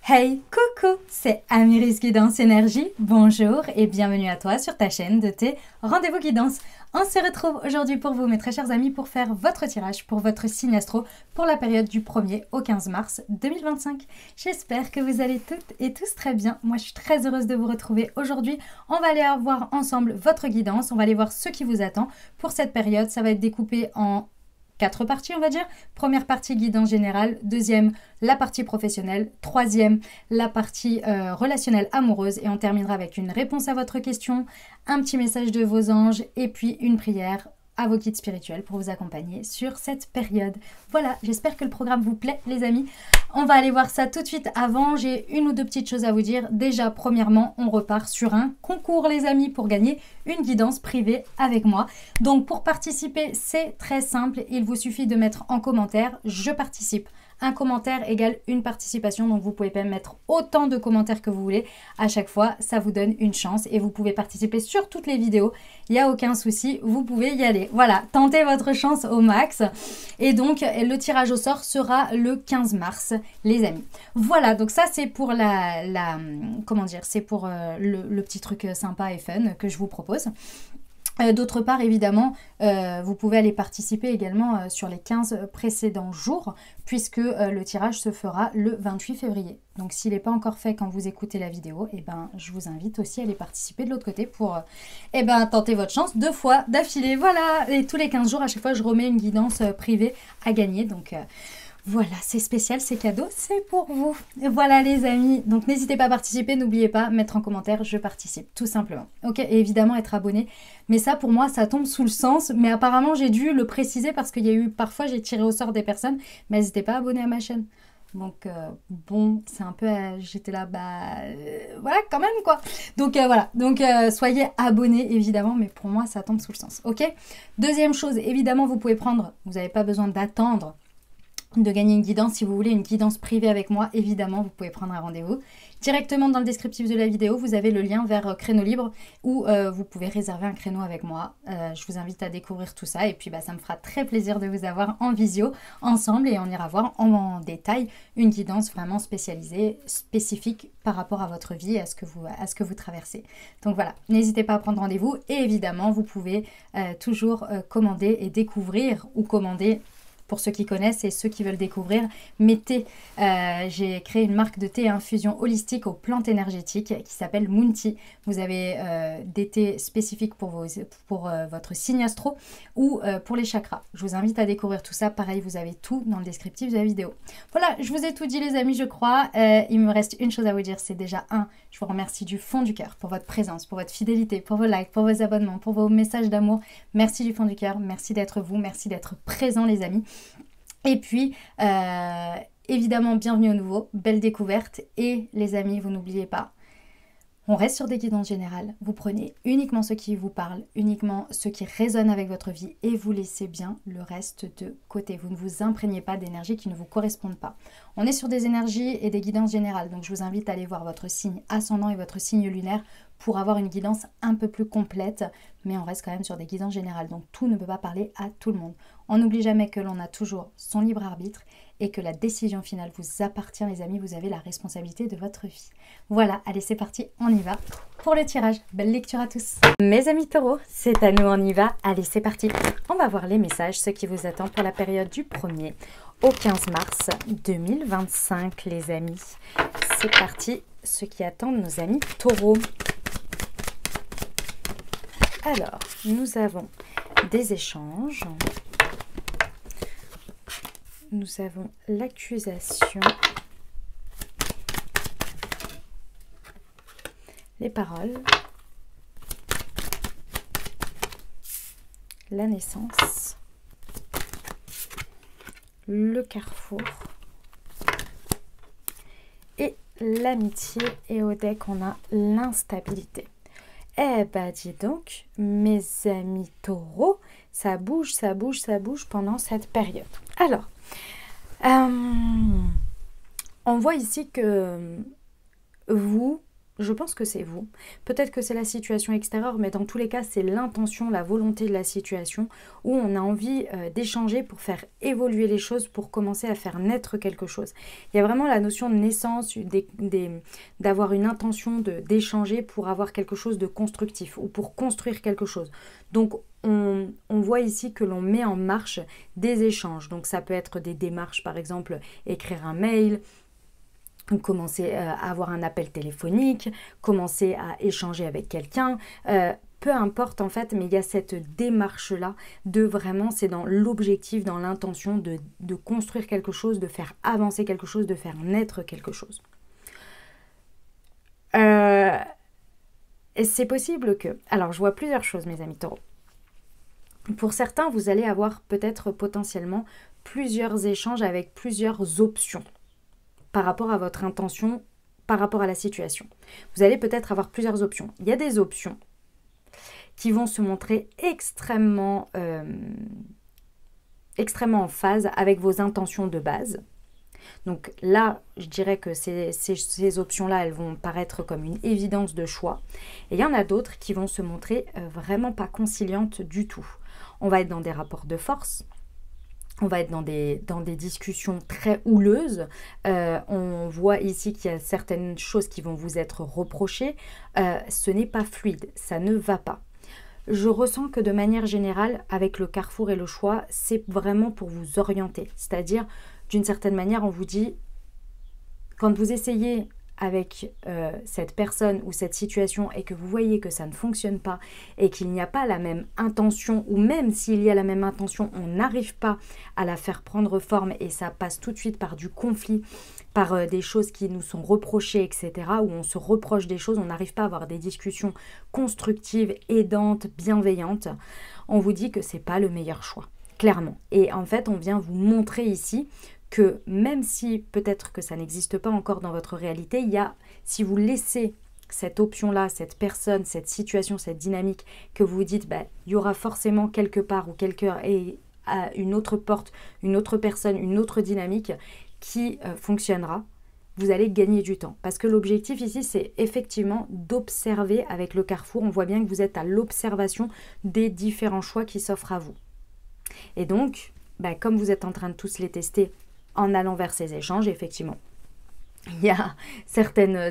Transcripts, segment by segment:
Hey, coucou, c'est Amiris Guidance Énergie. Bonjour et bienvenue à toi sur ta chaîne de tes rendez-vous guidance. On se retrouve aujourd'hui pour vous, mes très chers amis, pour faire votre tirage pour votre signe astro pour la période du 1er au 15 mars 2025. J'espère que vous allez toutes et tous très bien. Moi, je suis très heureuse de vous retrouver aujourd'hui. On va aller voir ensemble votre guidance. On va aller voir ce qui vous attend pour cette période. Ça va être découpé en 4 parties, on va dire. Première partie, guidance générale. Deuxième, la partie professionnelle. Troisième, la partie relationnelle amoureuse. Et on terminera avec une réponse à votre question, un petit message de vos anges et puis une prière à vos guides spirituels pour vous accompagner sur cette période. Voilà, j'espère que le programme vous plaît, les amis. On va aller voir ça tout de suite. Avant, j'ai une ou deux petites choses à vous dire. Déjà, premièrement, on repart sur un concours, les amis, pour gagner une guidance privée avec moi. Donc, pour participer, c'est très simple. Il vous suffit de mettre en commentaire « Je participe ». Un commentaire égale une participation, donc vous pouvez pas mettre autant de commentaires que vous voulez. À chaque fois, ça vous donne une chance et vous pouvez participer sur toutes les vidéos. Il n'y a aucun souci, vous pouvez y aller. Voilà, tentez votre chance au max. Et donc, le tirage au sort sera le 15 mars, les amis. Voilà, donc ça c'est pour comment dire, c'est pour le petit truc sympa et fun que je vous propose. D'autre part, évidemment, vous pouvez aller participer également sur les 15 précédents jours, puisque le tirage se fera le 28 février. Donc, s'il n'est pas encore fait quand vous écoutez la vidéo, eh ben, je vous invite aussi à aller participer de l'autre côté pour tenter votre chance 2 fois d'affilée. Voilà, et tous les 15 jours, à chaque fois, je remets une guidance privée à gagner. Donc, voilà, c'est spécial, c'est cadeau, c'est pour vous. Voilà les amis, donc n'hésitez pas à participer, n'oubliez pas, mettre en commentaire, je participe, tout simplement. Ok, et évidemment être abonné, mais ça pour moi, ça tombe sous le sens, mais apparemment j'ai dû le préciser parce qu'il y a eu, parfois j'ai tiré au sort des personnes, mais n'hésitez pas à abonner à ma chaîne. Donc bon, c'est un peu, j'étais là, voilà quand même quoi. Donc voilà, donc soyez abonnés évidemment, mais pour moi ça tombe sous le sens, ok. Deuxième chose, évidemment vous pouvez prendre, vous n'avez pas besoin d'attendre de gagner une guidance. Si vous voulez une guidance privée avec moi, évidemment, vous pouvez prendre un rendez-vous. Directement dans le descriptif de la vidéo, vous avez le lien vers Créneau Libre où vous pouvez réserver un créneau avec moi. Je vous invite à découvrir tout ça et puis ça me fera très plaisir de vous avoir en visio ensemble et on ira voir en détail une guidance vraiment spécialisée, spécifique par rapport à votre vie et à ce que vous traversez. Donc voilà, n'hésitez pas à prendre rendez-vous et évidemment, vous pouvez toujours commander et découvrir ou commander. Pour ceux qui connaissent et ceux qui veulent découvrir, mes thés. J'ai créé une marque de thé infusion holistique aux plantes énergétiques qui s'appelle Moonty. Vous avez des thés spécifiques pour votre signe astro ou pour les chakras. Je vous invite à découvrir tout ça. Pareil, vous avez tout dans le descriptif de la vidéo. Voilà, je vous ai tout dit les amis, je crois. Il me reste une chose à vous dire, c'est déjà je vous remercie du fond du cœur pour votre présence, pour votre fidélité, pour vos likes, pour vos abonnements, pour vos messages d'amour. Merci du fond du cœur, merci d'être vous, merci d'être présents les amis. Et puis, évidemment, bienvenue au nouveau, belle découverte. Et les amis, vous n'oubliez pas, on reste sur des guidances générales. Vous prenez uniquement ce qui vous parle, uniquement ce qui résonne avec votre vie et vous laissez bien le reste de côté. Vous ne vous imprégnez pas d'énergies qui ne vous correspondent pas. On est sur des énergies et des guidances générales. Donc, je vous invite à aller voir votre signe ascendant et votre signe lunaire pour avoir une guidance un peu plus complète. Mais on reste quand même sur des guidances générales. Donc, tout ne peut pas parler à tout le monde. On n'oublie jamais que l'on a toujours son libre arbitre et que la décision finale vous appartient, les amis. Vous avez la responsabilité de votre vie. Voilà, allez, c'est parti, on y va pour le tirage. Belle lecture à tous. Mes amis taureaux, c'est à nous, on y va. Allez, c'est parti. On va voir les messages, ce qui vous attend pour la période du 1er au 15 mars 2025, les amis. C'est parti, ce qui attend nos amis taureaux. Alors, nous avons des échanges. Nous avons l'accusation, les paroles, la naissance, le carrefour et l'amitié. Et au deck, on a l'instabilité. Eh ben, dis donc, mes amis taureaux, ça bouge, ça bouge, ça bouge pendant cette période. Alors, on voit ici que vous je pense que c'est vous. Peut-être que c'est la situation extérieure, mais dans tous les cas, c'est l'intention, la volonté de la situation où on a envie d'échanger pour faire évoluer les choses, pour commencer à faire naître quelque chose. Il y a vraiment la notion de naissance, d'avoir une intention d'échanger pour avoir quelque chose de constructif ou pour construire quelque chose. Donc, on voit ici que l'on met en marche des échanges. Donc, ça peut être des démarches, par exemple, écrire un mail, ou commencer à avoir un appel téléphonique, commencer à échanger avec quelqu'un, peu importe en fait, mais il y a cette démarche-là de vraiment, c'est dans l'objectif, dans l'intention de construire quelque chose, de faire avancer quelque chose, de faire naître quelque chose. C'est possible que... Alors, je vois plusieurs choses, mes amis taureaux. Pour certains, vous allez avoir peut-être potentiellement plusieurs échanges avec plusieurs options par rapport à votre intention, par rapport à la situation. Vous allez peut-être avoir plusieurs options. Il y a des options qui vont se montrer extrêmement en phase avec vos intentions de base. Donc là, je dirais que ces options-là, elles vont paraître comme une évidence de choix. Et il y en a d'autres qui vont se montrer vraiment pas conciliantes du tout. On va être dans des rapports de force. On va être dans des discussions très houleuses. On voit ici qu'il y a certaines choses qui vont vous être reprochées. Ce n'est pas fluide, ça ne va pas. Je ressens que de manière générale, avec le carrefour et le choix, c'est vraiment pour vous orienter. C'est-à-dire, d'une certaine manière, on vous dit, quand vous essayez avec cette personne ou cette situation et que vous voyez que ça ne fonctionne pas et qu'il n'y a pas la même intention, ou même s'il y a la même intention, on n'arrive pas à la faire prendre forme et ça passe tout de suite par du conflit, par des choses qui nous sont reprochées, etc., où on se reproche des choses, on n'arrive pas à avoir des discussions constructives, aidantes, bienveillantes, on vous dit que c'est pas le meilleur choix, clairement. Et en fait, on vient vous montrer ici que même si peut-être que ça n'existe pas encore dans votre réalité, il y a, si vous laissez cette option-là, cette personne, cette situation, cette dynamique, que vous vous dites, bah, il y aura forcément quelque part ou quelqu'un et à une autre porte, une autre personne, une autre dynamique qui fonctionnera, vous allez gagner du temps. Parce que l'objectif ici, c'est effectivement d'observer avec le carrefour. On voit bien que vous êtes à l'observation des différents choix qui s'offrent à vous. Et donc, bah, comme vous êtes en train de tous les tester, en allant vers ces échanges, effectivement, il y a certaines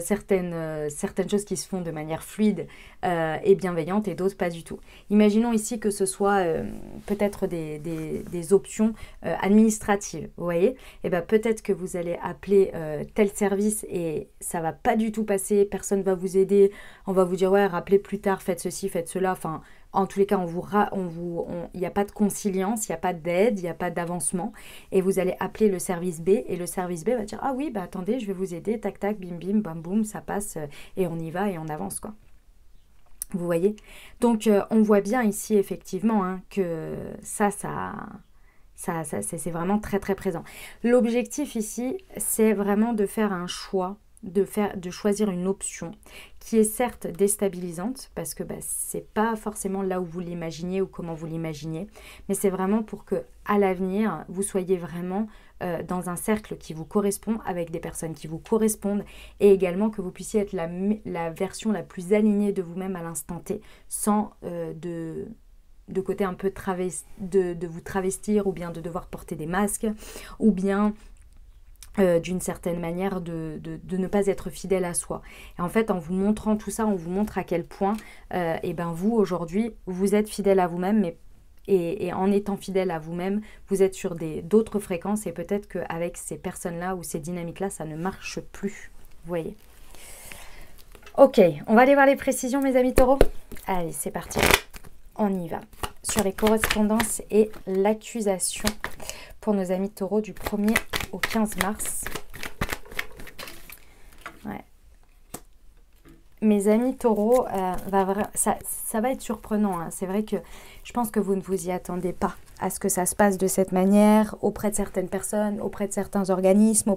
choses qui se font de manière fluide et bienveillante et d'autres pas du tout. Imaginons ici que ce soit peut-être des options administratives, vous voyez. Et ben peut-être que vous allez appeler tel service et ça va pas du tout passer, personne va vous aider, on va vous dire ouais, rappelez plus tard, faites ceci, faites cela, enfin... En tous les cas, il n'y a pas de conciliance, il n'y a pas d'aide, il n'y a pas d'avancement. Et vous allez appeler le service B et le service B va dire « Ah oui, bah attendez, je vais vous aider, tac, tac, bim, bim, bam, boum, ça passe et on y va et on avance, quoi. » Vous voyez? Donc, on voit bien ici, effectivement, hein, que c'est vraiment très, très présent. L'objectif ici, c'est vraiment de faire un choix, de choisir une option qui est certes déstabilisante parce que c'est pas forcément là où vous l'imaginez ou comment vous l'imaginez, mais c'est vraiment pour que à l'avenir vous soyez vraiment dans un cercle qui vous correspond, avec des personnes qui vous correspondent, et également que vous puissiez être la version la plus alignée de vous-même à l'instant T, sans de côté un peu de vous travestir, ou bien de devoir porter des masques, ou bien d'une certaine manière de ne pas être fidèle à soi. Et en fait, en vous montrant tout ça, on vous montre à quel point vous, aujourd'hui, vous êtes fidèle à vous-même, et en étant fidèle à vous-même, vous êtes sur d'autres fréquences, et peut-être qu'avec ces personnes-là ou ces dynamiques-là, ça ne marche plus. Vous voyez? Ok, on va aller voir les précisions, mes amis taureaux. Allez, c'est parti. On y va. Sur les correspondances et l'accusation pour nos amis taureaux du 1er au 15 mars. Ouais. Mes amis taureaux, ça va être surprenant, hein. C'est vrai que je pense que vous ne vous y attendez pas. à ce que ça se passe de cette manière auprès de certaines personnes, auprès de certains organismes,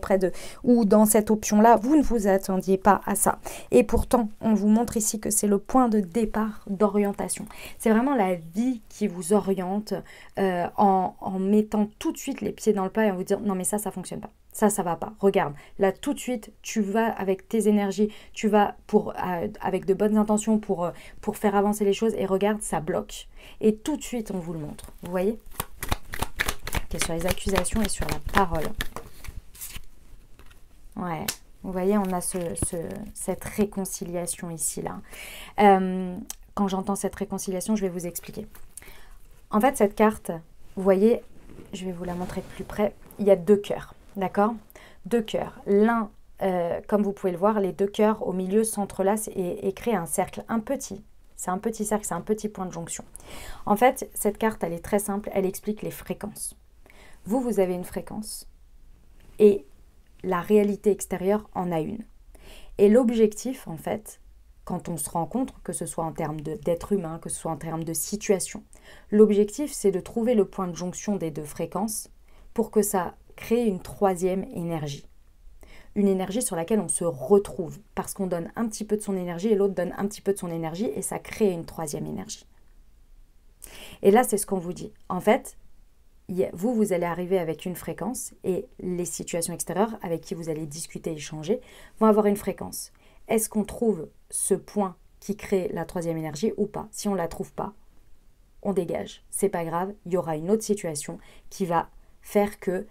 ou dans cette option-là, vous ne vous attendiez pas à ça. Et pourtant, on vous montre ici que c'est le point de départ d'orientation. C'est vraiment la vie qui vous oriente en mettant tout de suite les pieds dans le plat et en vous disant non mais ça fonctionne pas. Ça va pas. Regarde, là tout de suite, tu vas avec tes énergies, tu vas avec de bonnes intentions pour faire avancer les choses et regarde, ça bloque. Et tout de suite, on vous le montre. Vous voyez ? Ok, sur les accusations et sur la parole. Ouais, vous voyez, on a cette réconciliation ici, là. Quand j'entends cette réconciliation, je vais vous expliquer. En fait, cette carte, vous voyez, je vais vous la montrer de plus près, il y a 2 cœurs. D'accord? 2 cœurs. L'un, comme vous pouvez le voir, les 2 cœurs au milieu s'entrelacent et créent un cercle, un petit. C'est un petit cercle, c'est un petit point de jonction. En fait, cette carte, elle est très simple, elle explique les fréquences. Vous avez une fréquence et la réalité extérieure en a une. Et l'objectif, en fait, quand on se rencontre, que ce soit en termes d'être humain, que ce soit en termes de situation, l'objectif, c'est de trouver le point de jonction des 2 fréquences pour que ça créer une 3e énergie. Une énergie sur laquelle on se retrouve parce qu'on donne un petit peu de son énergie et l'autre donne un petit peu de son énergie et ça crée une 3e énergie. Et là, c'est ce qu'on vous dit. En fait, vous allez arriver avec une fréquence et les situations extérieures avec qui vous allez discuter, échanger, vont avoir une fréquence. Est-ce qu'on trouve ce point qui crée la 3e énergie ou pas? Si on ne la trouve pas, on dégage. C'est pas grave, il y aura une autre situation qui va faire que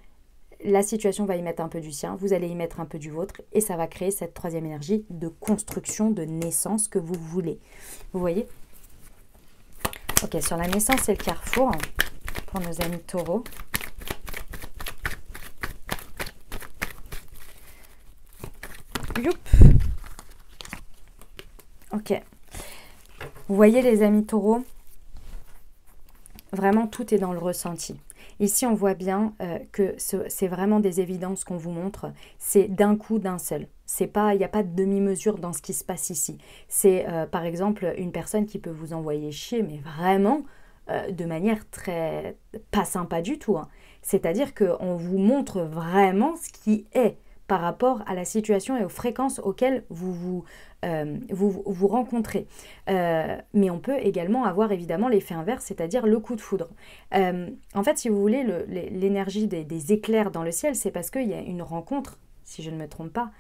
la situation va y mettre un peu du sien, vous allez y mettre un peu du vôtre et ça va créer cette 3e énergie de construction, de naissance que vous voulez. Vous voyez? Ok, sur la naissance et le carrefour, pour nos amis taureaux. Youp. Ok. Vous voyez les amis taureaux? Vraiment, tout est dans le ressenti. Ici, on voit bien que c'est vraiment des évidences qu'on vous montre. C'est d'un coup, d'un seul. Il n'y a pas de demi-mesure dans ce qui se passe ici. C'est par exemple une personne qui peut vous envoyer chier, mais vraiment de manière très pas sympa du tout. Hein. C'est-à-dire qu'on vous montre vraiment ce qui est par rapport à la situation et aux fréquences auxquelles vous rencontrez. Mais on peut également avoir évidemment l'effet inverse, c'est-à-dire le coup de foudre. En fait, si vous voulez, l'énergie des éclairs dans le ciel, c'est parce qu'il y a une rencontre, si je ne me trompe pas,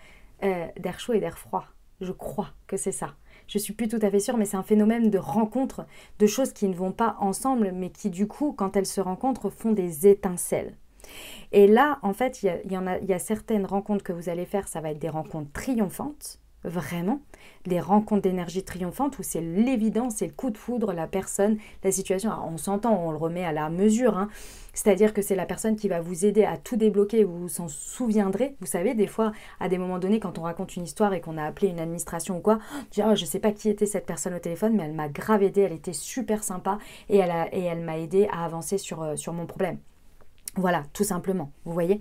d'air chaud et d'air froid. Je crois que c'est ça. Je ne suis plus tout à fait sûre, mais c'est un phénomène de rencontre, de choses qui ne vont pas ensemble, mais qui du coup, quand elles se rencontrent, font des étincelles. Et là, en fait, il y a certaines rencontres que vous allez faire, ça va être des rencontres triomphantes, vraiment, des rencontres d'énergie triomphante où c'est l'évidence, c'est le coup de foudre, la personne, la situation. Alors, on s'entend, on le remet à la mesure, hein. C'est-à-dire que c'est la personne qui va vous aider à tout débloquer, vous vous en souviendrez. Vous savez, des fois, à des moments donnés, quand on raconte une histoire et qu'on a appelé une administration ou quoi, on dit, oh, je ne sais pas qui était cette personne au téléphone, mais elle m'a grave aidé, elle était super sympa et elle m'a aidé à avancer sur mon problème. Voilà, tout simplement, vous voyez.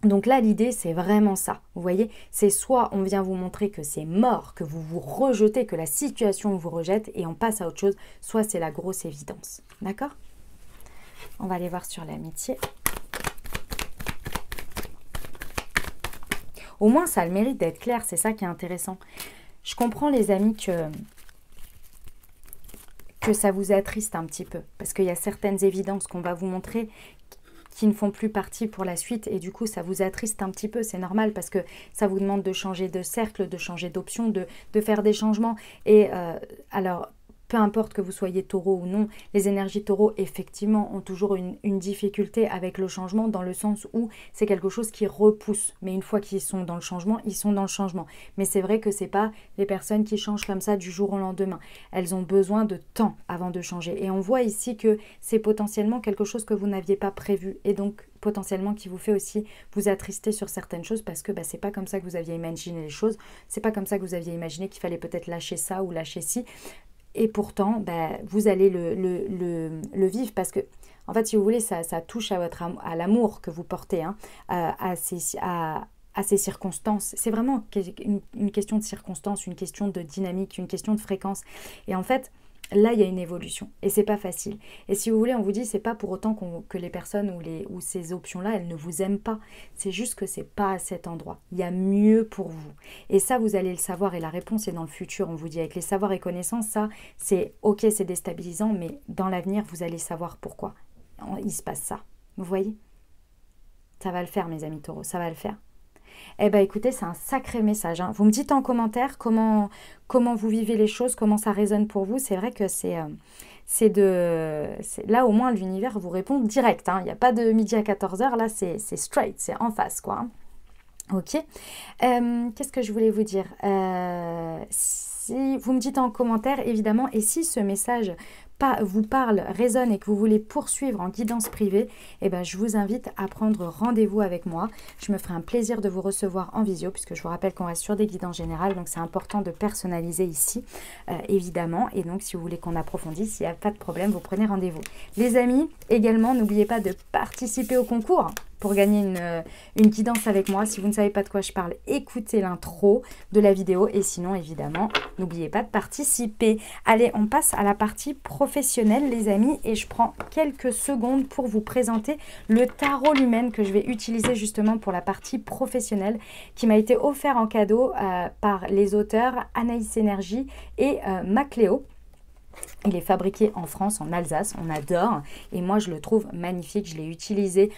Donc là, l'idée, c'est vraiment ça, vous voyez. C'est soit on vient vous montrer que c'est mort, que vous vous rejetez, que la situation vous rejette et on passe à autre chose, soit c'est la grosse évidence, d'accord? On va aller voir sur l'amitié. Au moins, ça a le mérite d'être clair, c'est ça qui est intéressant. Je comprends, les amis, que ça vous attriste un petit peu, parce qu'il y a certaines évidences qu'on va vous montrer qui ne font plus partie pour la suite, et du coup ça vous attriste un petit peu, c'est normal, parce que ça vous demande de changer de cercle, de changer d'option, de faire des changements, et alors peu importe que vous soyez taureau ou non, les énergies taureau effectivement ont toujours une difficulté avec le changement, dans le sens où c'est quelque chose qui repousse, mais une fois qu'ils sont dans le changement, ils sont dans le changement. Mais c'est vrai que c'est pas les personnes qui changent comme ça du jour au lendemain, elles ont besoin de temps avant de changer, et on voit ici que c'est potentiellement quelque chose que vous n'aviez pas prévu, et donc potentiellement qui vous fait aussi vous attrister sur certaines choses, parce que c'est pas comme ça que vous aviez imaginé les choses, c'est pas comme ça que vous aviez imaginé qu'il fallait peut-être lâcher ça ou lâcher ci. Et pourtant, vous allez le vivre, parce que, en fait, si vous voulez, ça touche à l'amour que vous portez, hein, à ces circonstances. C'est vraiment une question de circonstances, une question de dynamique, une question de fréquence. Et en fait, là, il y a une évolution et c'est pas facile. Et si vous voulez, on vous dit, c'est pas pour autant que les personnes ou ces options-là, elles ne vous aiment pas. C'est juste que c'est pas à cet endroit. Il y a mieux pour vous. Et ça, vous allez le savoir et la réponse est dans le futur. On vous dit avec les savoirs et connaissances, ça, c'est ok, c'est déstabilisant, mais dans l'avenir, vous allez savoir pourquoi. Il se passe ça. Vous voyez? Ça va le faire, mes amis taureaux, ça va le faire. Eh bien, écoutez, c'est un sacré message, hein. Vous me dites en commentaire comment vous vivez les choses, comment ça résonne pour vous. C'est vrai que là, au moins, l'univers vous répond direct, hein. Il n'y a pas de midi à 14h, là, c'est straight, c'est en face, quoi, hein. Ok. Qu'est-ce que je voulais vous dire? Si vous me dites en commentaire, évidemment, et si ce message vous parle, résonne et que vous voulez poursuivre en guidance privée, eh ben, je vous invite à prendre rendez-vous avec moi. Je me ferai un plaisir de vous recevoir en visio, puisque je vous rappelle qu'on reste sur des guidances générales, donc c'est important de personnaliser ici, évidemment. Et donc, si vous voulez qu'on approfondisse, il n'y a pas de problème, vous prenez rendez-vous. Les amis, également, n'oubliez pas de participer au concours pour gagner une guidance avec moi. Si vous ne savez pas de quoi je parle, écoutez l'intro de la vidéo. Et sinon, évidemment, n'oubliez pas de participer. Allez, on passe à la partie professionnelle, les amis. Et je prends quelques secondes pour vous présenter le tarot lumen que je vais utiliser justement pour la partie professionnelle, qui m'a été offert en cadeau par les auteurs Anaïs Énergie et Macléo. Il est fabriqué en France, en Alsace, on adore. Et moi, je le trouve magnifique. Je l'ai utilisé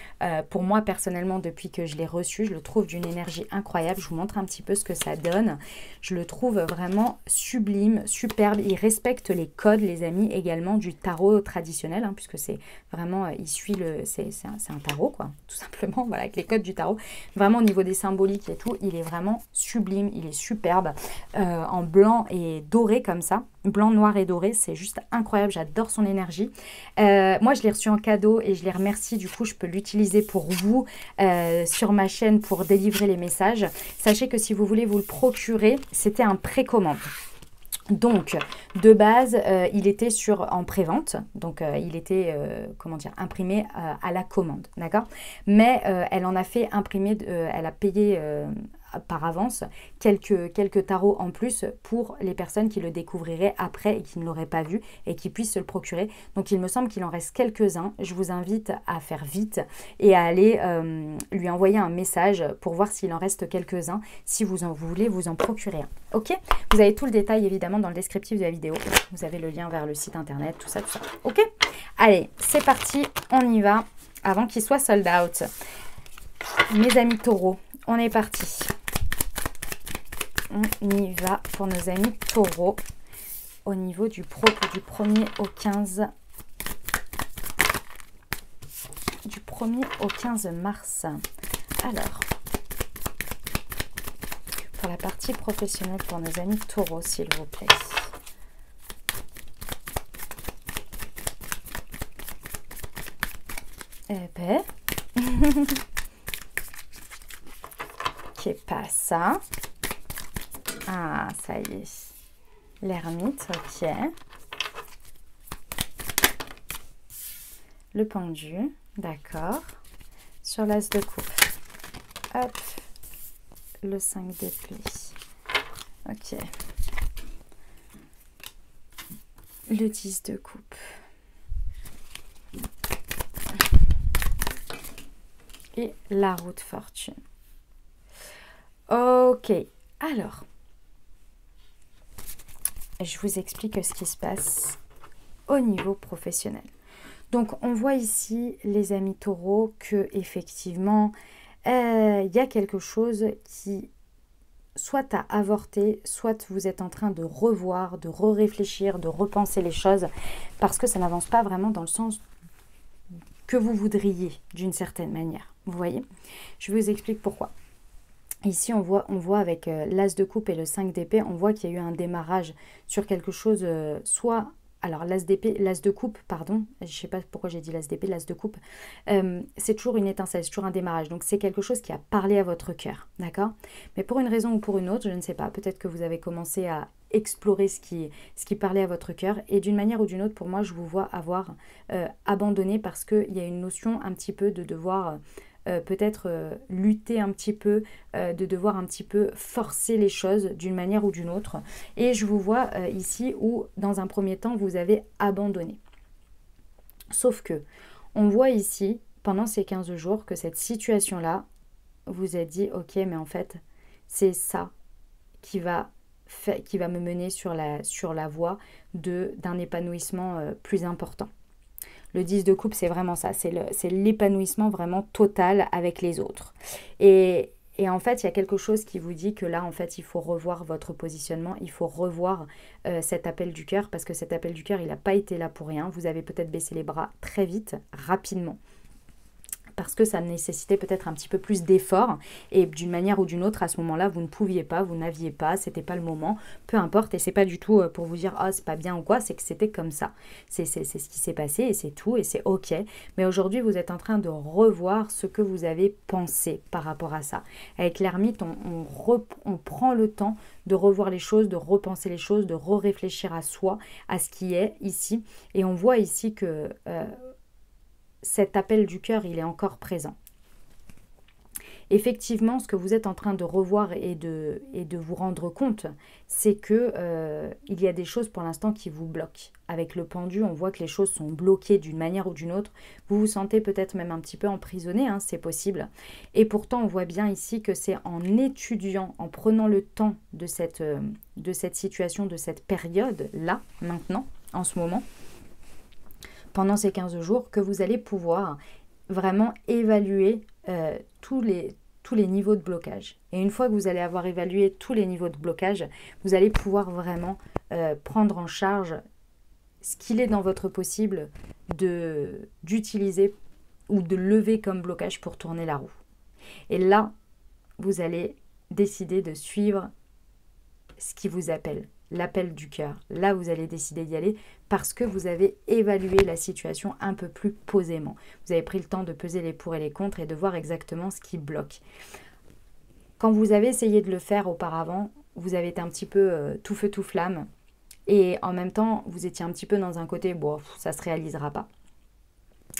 pour moi personnellement depuis que je l'ai reçu. Je le trouve d'une énergie incroyable. Je vous montre un petit peu ce que ça donne. Je le trouve vraiment sublime, superbe. Il respecte les codes, les amis, également du tarot traditionnel, hein, puisque c'est vraiment, il suit c'est un tarot, quoi, tout simplement, voilà, avec les codes du tarot. Vraiment, au niveau des symboliques et tout, il est vraiment sublime. Il est superbe, en blanc et doré comme ça. Blanc, noir et doré, c'est juste incroyable, j'adore son énergie. Moi, je l'ai reçu en cadeau et je les remercie. Du coup, je peux l'utiliser pour vous sur ma chaîne pour délivrer les messages. Sachez que si vous voulez vous le procurer, c'était un précommande. Donc, de base, il était en prévente, donc il était, comment dire, imprimé à la commande, d'accord? Mais elle en a fait imprimer, elle a payé par avance quelques tarots en plus pour les personnes qui le découvriraient après et qui ne l'auraient pas vu et qui puissent se le procurer. Donc il me semble qu'il en reste quelques-uns. Je vous invite à faire vite et à aller lui envoyer un message pour voir s'il en reste quelques-uns, si vous voulez vous en procurer un. Ok? Vous avez tout le détail évidemment dans le descriptif de la vidéo. Vous avez le lien vers le site internet, tout ça, tout ça. Ok? Allez, c'est parti, on y va avant qu'il soit sold out. Mes amis taureaux, on est parti. On y va pour nos amis taureaux au niveau du 1er au 15 du 1er au 15 mars. Alors, pour la partie professionnelle pour nos amis taureaux, s'il vous plaît. Eh ben, qu'est ça? Ah, ça y est. L'ermite, ok. Le pendu, d'accord. Sur l'as de coupe. Hop. Le 5 de plis. Ok. Le 10 de coupe. Et la roue de fortune. Ok. Alors, je vous explique ce qui se passe au niveau professionnel. Donc, on voit ici, les amis taureaux, que effectivement, il y a quelque chose qui soit a avorté, soit vous êtes en train de revoir, de réfléchir, de repenser les choses, parce que ça n'avance pas vraiment dans le sens que vous voudriez, d'une certaine manière. Vous voyez? Je vous explique pourquoi. Ici, on voit avec l'as de coupe et le 5 d'épée, on voit qu'il y a eu un démarrage sur quelque chose, soit... Alors, l'as de coupe, pardon, je ne sais pas pourquoi j'ai dit l'as d'épée, l'as de coupe, c'est toujours une étincelle, c'est toujours un démarrage. Donc, c'est quelque chose qui a parlé à votre cœur, d'accord? Mais pour une raison ou pour une autre, je ne sais pas, peut-être que vous avez commencé à explorer ce qui parlait à votre cœur. Et d'une manière ou d'une autre, pour moi, je vous vois avoir abandonné parce qu'il y a une notion un petit peu de devoir... peut-être lutter un petit peu, de devoir un petit peu forcer les choses d'une manière ou d'une autre. Et je vous vois ici où, dans un premier temps, vous avez abandonné. Sauf que, on voit ici, pendant ces 15 jours, que cette situation-là, vous a dit, ok, mais en fait, c'est ça qui va me mener sur la voie d'un épanouissement plus important. Le 10 de coupe, c'est vraiment ça, c'est l'épanouissement vraiment total avec les autres. Et en fait, il y a quelque chose qui vous dit que là, en fait, il faut revoir votre positionnement, il faut revoir cet appel du cœur, parce que cet appel du cœur, il n'a pas été là pour rien. Vous avez peut-être baissé les bras très vite, rapidement, parce que ça nécessitait peut-être un petit peu plus d'effort et d'une manière ou d'une autre, à ce moment-là, vous ne pouviez pas, vous n'aviez pas, c'était pas le moment, peu importe, et c'est pas du tout pour vous dire « Ah, c'est pas bien » ou quoi, c'est que c'était comme ça. C'est ce qui s'est passé et c'est tout, et c'est ok. Mais aujourd'hui, vous êtes en train de revoir ce que vous avez pensé par rapport à ça. Avec l'ermite, on prend le temps de revoir les choses, de repenser les choses, de réfléchir à soi, à ce qui est ici, et on voit ici que... cet appel du cœur, il est encore présent. Effectivement, ce que vous êtes en train de revoir et de vous rendre compte, c'est que il y a des choses pour l'instant qui vous bloquent. Avec le pendu, on voit que les choses sont bloquées d'une manière ou d'une autre. Vous vous sentez peut-être même un petit peu emprisonné, hein, c'est possible. Et pourtant, on voit bien ici que c'est en étudiant, en prenant le temps de cette situation, de cette période-là, maintenant, en ce moment, pendant ces 15 jours, que vous allez pouvoir vraiment évaluer tous les niveaux de blocage. Et une fois que vous allez avoir évalué tous les niveaux de blocage, vous allez pouvoir vraiment prendre en charge ce qu'il est dans votre possible d'utiliser ou de lever comme blocage pour tourner la roue. Et là, vous allez décider de suivre ce qui vous appelle, l'appel du cœur. Là, vous allez décider d'y aller parce que vous avez évalué la situation un peu plus posément. Vous avez pris le temps de peser les pour et les contre et de voir exactement ce qui bloque. Quand vous avez essayé de le faire auparavant, vous avez été un petit peu tout feu tout flamme et en même temps, vous étiez un petit peu dans un côté, bon, ça ne se réalisera pas.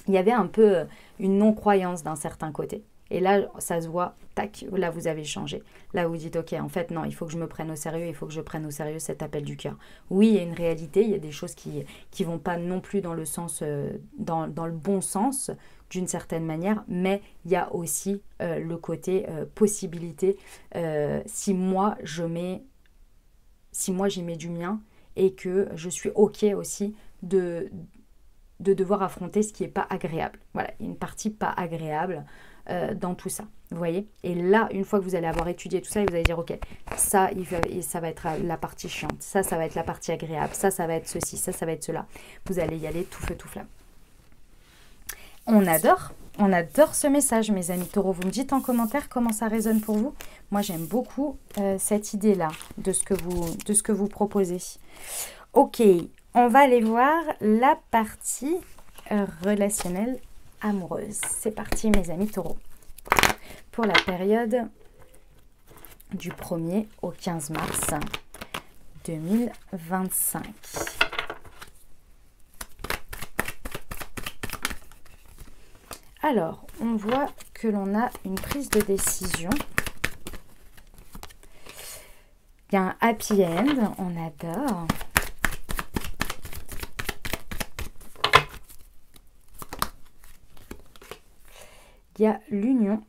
Il y avait un peu une non-croyance d'un certain côté. Et là, ça se voit, tac, là vous avez changé. Là vous dites, ok, en fait non, il faut que je me prenne au sérieux, il faut que je prenne au sérieux cet appel du cœur. Oui, il y a une réalité, il y a des choses qui vont pas non plus dans le sens, dans le bon sens, d'une certaine manière, mais il y a aussi le côté possibilité, si moi j'y mets du mien et que je suis ok aussi de devoir affronter ce qui n'est pas agréable. Voilà, une partie pas agréable dans tout ça, vous voyez. Et là, une fois que vous allez avoir étudié tout ça, vous allez dire, ok, ça va être la partie chiante, ça va être la partie agréable, ça va être ceci, ça va être cela. Vous allez y aller tout feu, tout flamme. On adore ce message, mes amis taureaux. Vous me dites en commentaire comment ça résonne pour vous. Moi, j'aime beaucoup cette idée-là de ce que vous proposez. Ok, on va aller voir la partie relationnelle amoureuse. C'est parti, mes amis taureaux. Pour la période du 1er au 15 mars 2025. Alors, on voit que l'on a une prise de décision. Il y a un happy end, on adore. Il y a l'union.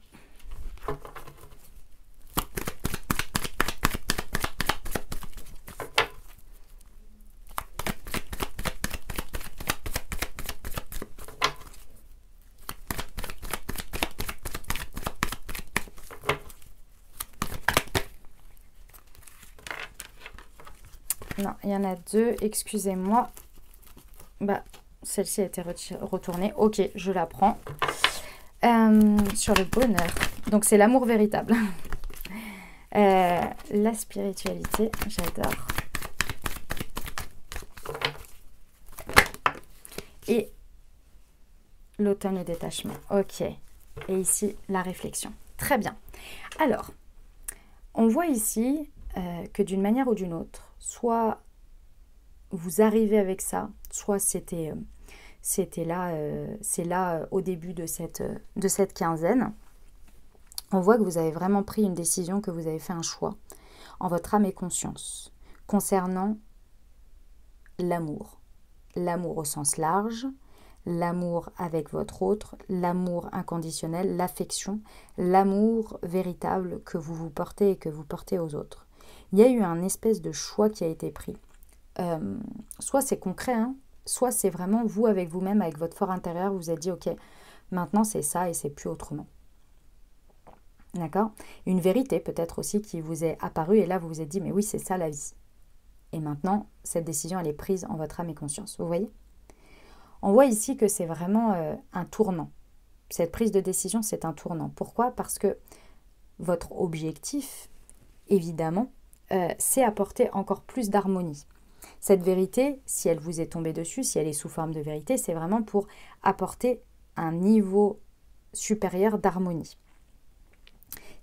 Non, il y en a deux, excusez-moi. Bah, celle-ci a été retournée. Ok, je la prends. Sur le bonheur. Donc, c'est l'amour véritable. La spiritualité, j'adore. Et l'automne et détachement. Ok. Et ici, la réflexion. Très bien. Alors, on voit ici que d'une manière ou d'une autre, soit vous arrivez avec ça, soit c'était là, c'est là au début de cette quinzaine. On voit que vous avez vraiment pris une décision, que vous avez fait un choix en votre âme et conscience concernant l'amour. L'amour au sens large, l'amour avec votre autre, l'amour inconditionnel, l'affection, l'amour véritable que vous vous portez et que vous portez aux autres. Il y a eu un espèce de choix qui a été pris. Soit c'est concret, hein, soit c'est vraiment vous avec vous-même, avec votre fort intérieur, vous vous êtes dit ok, maintenant c'est ça et c'est plus autrement. D'accord? Une vérité peut-être aussi qui vous est apparue et là vous vous êtes dit mais oui c'est ça la vie. Et maintenant cette décision elle est prise en votre âme et conscience. Vous voyez? On voit ici que c'est vraiment un tournant. Cette prise de décision c'est un tournant. Pourquoi? Parce que votre objectif évidemment c'est apporter encore plus d'harmonie. Cette vérité, si elle vous est tombée dessus, si elle est sous forme de vérité, c'est vraiment pour apporter un niveau supérieur d'harmonie.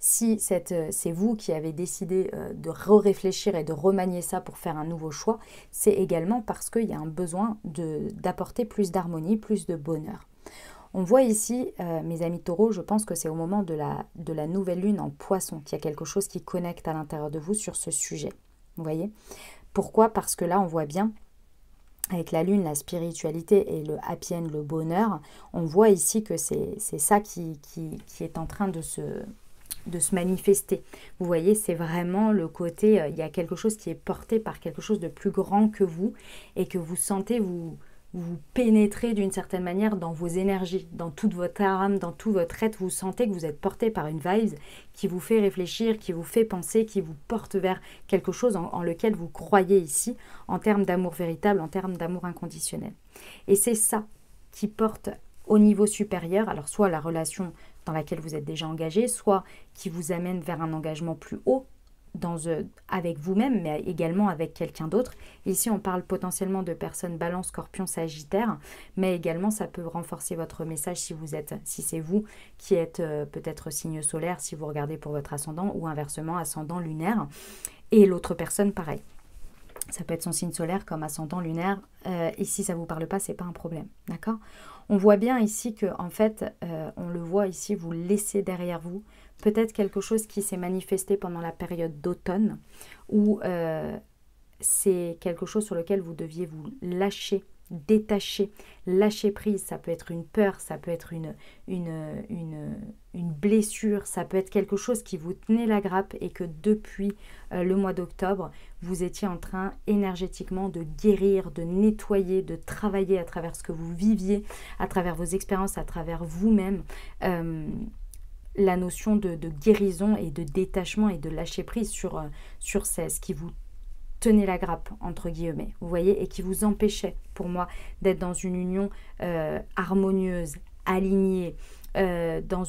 Si c'est vous qui avez décidé de réfléchir et de remanier ça pour faire un nouveau choix, c'est également parce qu'il y a un besoin d'apporter plus d'harmonie, plus de bonheur. On voit ici, mes amis taureaux, je pense que c'est au moment de la nouvelle lune en poisson qu'il y a quelque chose qui connecte à l'intérieur de vous sur ce sujet. Vous voyez? Pourquoi? Parce que là, on voit bien, avec la lune, la spiritualité et le happy end, le bonheur, on voit ici que c'est ça qui est en train de se manifester. Vous voyez, c'est vraiment le côté, il y a quelque chose qui est porté par quelque chose de plus grand que vous et que vous sentez, vous pénétrez d'une certaine manière dans vos énergies, dans toute votre âme, dans tout votre être. Vous sentez que vous êtes porté par une vibe qui vous fait réfléchir, qui vous fait penser, qui vous porte vers quelque chose en lequel vous croyez ici, en termes d'amour véritable, en termes d'amour inconditionnel. Et c'est ça qui porte au niveau supérieur, alors soit la relation dans laquelle vous êtes déjà engagé, soit qui vous amène vers un engagement plus haut, avec vous-même, mais également avec quelqu'un d'autre. Ici, on parle potentiellement de personnes Balance, Scorpion, Sagittaire, mais également ça peut renforcer votre message si c'est vous qui êtes peut-être signe solaire, si vous regardez pour votre ascendant, ou inversement, ascendant lunaire, et l'autre personne, pareil. Ça peut être son signe solaire comme ascendant lunaire. Et si ça ne vous parle pas, c'est pas un problème. D'accord? On voit bien ici que, en fait, on le voit ici, vous laissez derrière vous peut-être quelque chose qui s'est manifesté pendant la période d'automne, où c'est quelque chose sur lequel vous deviez vous lâcher, détacher, lâcher prise. Ça peut être une peur, ça peut être une blessure, ça peut être quelque chose qui vous tenait la grappe et que depuis le mois d'octobre, vous étiez en train énergétiquement de guérir, de nettoyer, de travailler à travers ce que vous viviez, à travers vos expériences, à travers vous-même. La notion de guérison et de détachement et de lâcher prise sur ce qui vous tenait la grappe, entre guillemets, vous voyez, et qui vous empêchait, pour moi, d'être dans une union harmonieuse, alignée, dans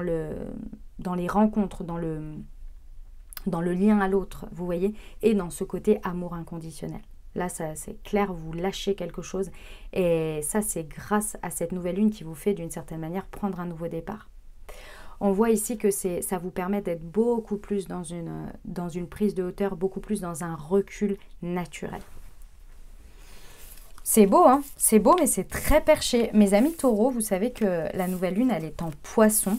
les rencontres, dans le lien à l'autre, vous voyez, et dans ce côté amour inconditionnel. Là, c'est clair, vous lâchez quelque chose. Et ça, c'est grâce à cette nouvelle lune qui vous fait, d'une certaine manière, prendre un nouveau départ. On voit ici que ça vous permet d'être beaucoup plus dans une prise de hauteur, beaucoup plus dans un recul naturel. C'est beau, hein? C'est beau, mais c'est très perché. Mes amis taureaux, vous savez que la nouvelle lune, elle est en poisson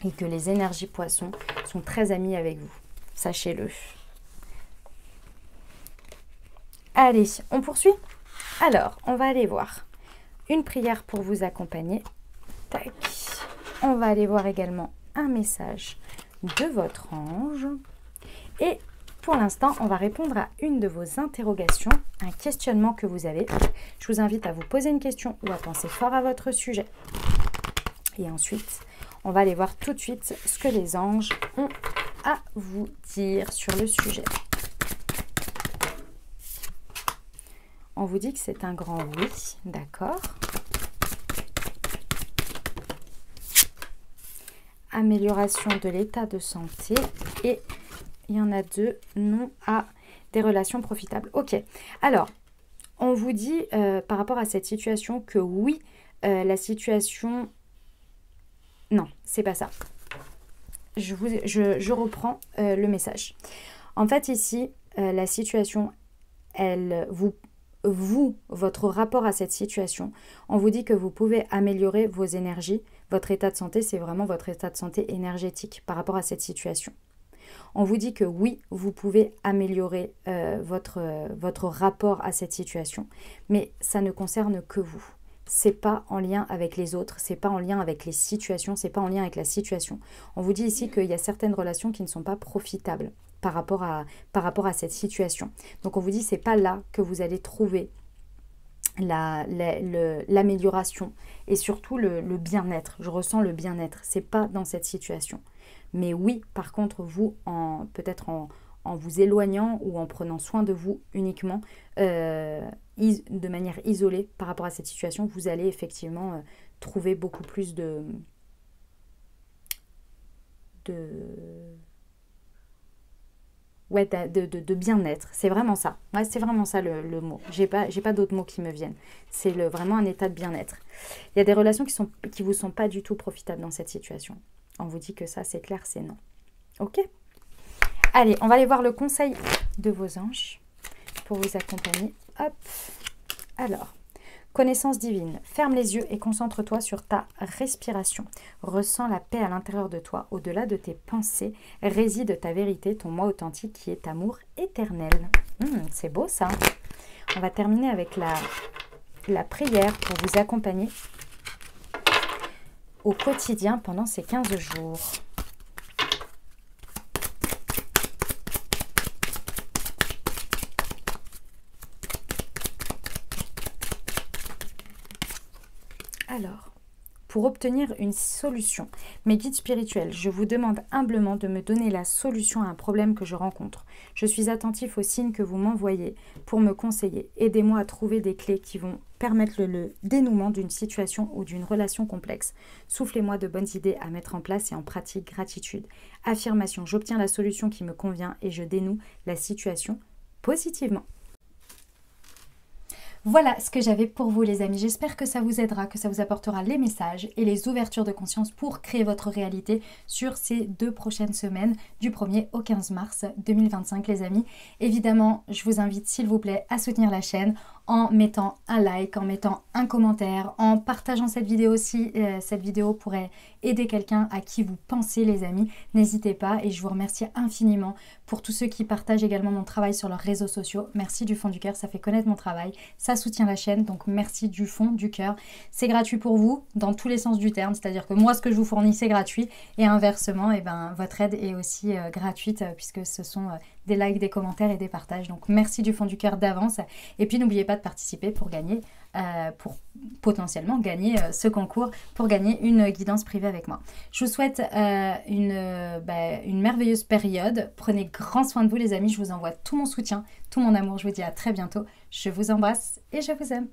et que les énergies poissons sont très amies avec vous. Sachez-le. Allez, on poursuit. Alors, on va aller voir une prière pour vous accompagner. Tac. On va aller voir également un message de votre ange. Et pour l'instant, on va répondre à une de vos interrogations, un questionnement que vous avez. Je vous invite à vous poser une question ou à penser fort à votre sujet. Et ensuite, on va aller voir tout de suite ce que les anges ont à vous dire sur le sujet. On vous dit que c'est un grand oui, d'accord. Amélioration de l'état de santé et il y en a deux, non à des relations profitables. Ok, alors on vous dit par rapport à cette situation que oui, la situation... Non, c'est pas ça. Je reprends le message. En fait ici, la situation, votre rapport à cette situation, on vous dit que vous pouvez améliorer vos énergies Votre état de santé, c'est vraiment votre état de santé énergétique par rapport à cette situation. On vous dit que oui, vous pouvez améliorer votre rapport à cette situation, mais ça ne concerne que vous. C'est pas en lien avec les autres, c'est pas en lien avec les situations, c'est pas en lien avec la situation. On vous dit ici qu'il y a certaines relations qui ne sont pas profitables par rapport à cette situation. Donc on vous dit c'est pas là que vous allez trouver l'amélioration et surtout le bien-être. Je ressens le bien-être, c'est pas dans cette situation. Mais oui, par contre, vous, peut-être en vous éloignant ou en prenant soin de vous uniquement, de manière isolée par rapport à cette situation, vous allez effectivement trouver beaucoup plus de bien-être. C'est vraiment ça. Ouais, c'est vraiment ça le mot. J'ai pas d'autres mots qui me viennent. C'est vraiment un état de bien-être. Il y a des relations qui vous sont pas du tout profitables dans cette situation. On vous dit que ça, c'est clair, c'est non. Ok ? Allez, on va aller voir le conseil de vos anges pour vous accompagner. Hop. Alors, connaissance divine. Ferme les yeux et concentre-toi sur ta respiration. Ressens la paix à l'intérieur de toi. Au-delà de tes pensées, réside ta vérité, ton moi authentique qui est amour éternel. C'est beau ça. On va terminer avec la prière pour vous accompagner au quotidien pendant ces 15 jours. Alors, pour obtenir une solution, mes guides spirituels, je vous demande humblement de me donner la solution à un problème que je rencontre. Je suis attentif aux signes que vous m'envoyez pour me conseiller. Aidez-moi à trouver des clés qui vont permettre le dénouement d'une situation ou d'une relation complexe. Soufflez-moi de bonnes idées à mettre en place et en pratique. Gratitude. Affirmation, j'obtiens la solution qui me convient et je dénoue la situation positivement. Voilà ce que j'avais pour vous les amis, j'espère que ça vous aidera, que ça vous apportera les messages et les ouvertures de conscience pour créer votre réalité sur ces 2 prochaines semaines du 1er au 15 mars 2025 les amis. Évidemment, je vous invite s'il vous plaît à soutenir la chaîne en mettant un like, en mettant un commentaire, en partageant cette vidéo aussi. Cette vidéo pourrait aider quelqu'un à qui vous pensez les amis. N'hésitez pas et je vous remercie infiniment pour tous ceux qui partagent également mon travail sur leurs réseaux sociaux. Merci du fond du cœur, ça fait connaître mon travail, ça soutient la chaîne, donc merci du fond du cœur. C'est gratuit pour vous dans tous les sens du terme, c'est-à-dire que moi ce que je vous fournis c'est gratuit et inversement votre aide est aussi gratuite puisque ce sont des likes, des commentaires et des partages. Donc merci du fond du cœur d'avance et puis n'oubliez pas de participer pour gagner, pour potentiellement gagner ce concours, pour gagner une guidance privée avec moi. Je vous souhaite une merveilleuse période. Prenez grand soin de vous les amis, je vous envoie tout mon soutien, tout mon amour. Je vous dis à très bientôt. Je vous embrasse et je vous aime.